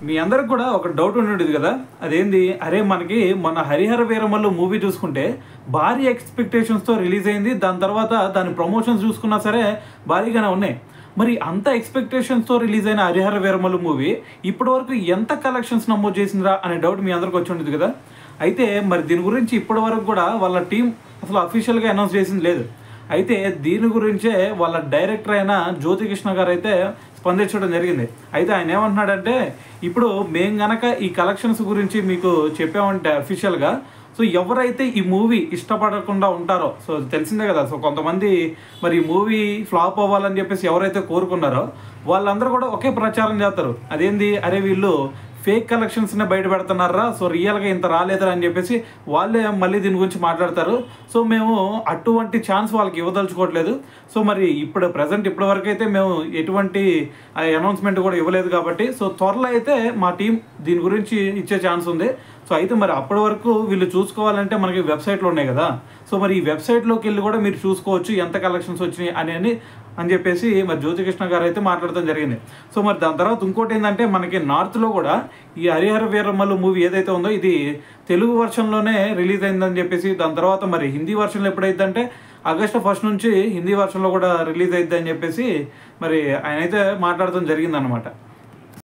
మీ అందరికి కూడా ఒక డౌట్ ఉండేది కదా, అదేంది అరే మనకి మన హరిహర వీరమల్లు మూవీ చూసుకుంటే భారీ ఎక్స్పెక్టేషన్స్తో రిలీజ్ అయింది. దాని తర్వాత దాని ప్రమోషన్స్ చూసుకున్నా సరే భారీగానే ఉన్నాయి. మరి అంత ఎక్స్పెక్టేషన్స్తో రిలీజ్ అయిన హరిహర వీరమల్లు మూవీ ఇప్పటివరకు ఎంత కలెక్షన్స్ నమోదు చేసిందిరా అనే డౌట్ మీ అందరికి వచ్చి ఉండేది కదా. అయితే మరి దీని గురించి ఇప్పటివరకు కూడా వాళ్ళ టీం అసలు అఫీషియల్గా అనౌన్స్ చేసింది లేదు. అయితే దీని గురించే వాళ్ళ డైరెక్టర్ అయిన జ్యోతికృష్ణ గారు అయితే స్పందించడం జరిగింది. అయితే ఆయన ఏమంటున్నాడంటే, ఇప్పుడు మేము గనక ఈ కలెక్షన్స్ గురించి మీకు చెప్పామంటే అఫీషియల్గా, సో ఎవరైతే ఈ మూవీ ఇష్టపడకుండా ఉంటారో, సో తెలిసిందే కదా, సో కొంతమంది మరి ఈ మూవీ ఫ్లాప్ అవ్వాలని చెప్పేసి ఎవరైతే కోరుకున్నారో వాళ్ళందరూ కూడా ఒకే ప్రచారం చేస్తారు. అదేంది, అరే వీళ్ళు ఫేక్ కలెక్షన్స్ని బయట పెడుతున్నారా, సో రియల్గా ఇంత రాలేదురా అని చెప్పేసి వాళ్ళే మళ్ళీ దీని గురించి మాట్లాడతారు. సో మేము అటువంటి ఛాన్స్ వాళ్ళకి ఇవ్వదలుచుకోవట్లేదు. సో మరి ఇప్పుడు ప్రజెంట్ ఇప్పటివరకు అయితే మేము ఎటువంటి అనౌన్స్మెంట్ కూడా ఇవ్వలేదు కాబట్టి, సో త్వరలో అయితే మా టీం దీని గురించి ఇచ్చే ఛాన్స్ ఉంది. సో అయితే మరి అప్పటి వరకు వీళ్ళు చూసుకోవాలంటే మనకి వెబ్సైట్లు ఉన్నాయి కదా, సో మరి ఈ వెబ్సైట్లోకి వెళ్ళి కూడా మీరు చూసుకోవచ్చు ఎంత కలెక్షన్స్ వచ్చినాయి అని చెప్పేసి మరి జ్యోతికృష్ణ గారు అయితే మాట్లాడటం జరిగింది. సో మరి దాని తర్వాత ఇంకోటి ఏంటంటే, మనకి నార్త్లో కూడా ఈ హరిహర వీరమల్లు మూవీ ఏదైతే ఉందో ఇది తెలుగు వర్షన్లోనే రిలీజ్ అయిందని చెప్పేసి, దాని తర్వాత మరి హిందీ వర్షన్లో ఎప్పుడైందంటే ఆగస్టు 1 నుంచి హిందీ వర్షన్లో కూడా రిలీజ్ అయిద్దని చెప్పేసి మరి ఆయన అయితే మాట్లాడటం జరిగిందనమాట.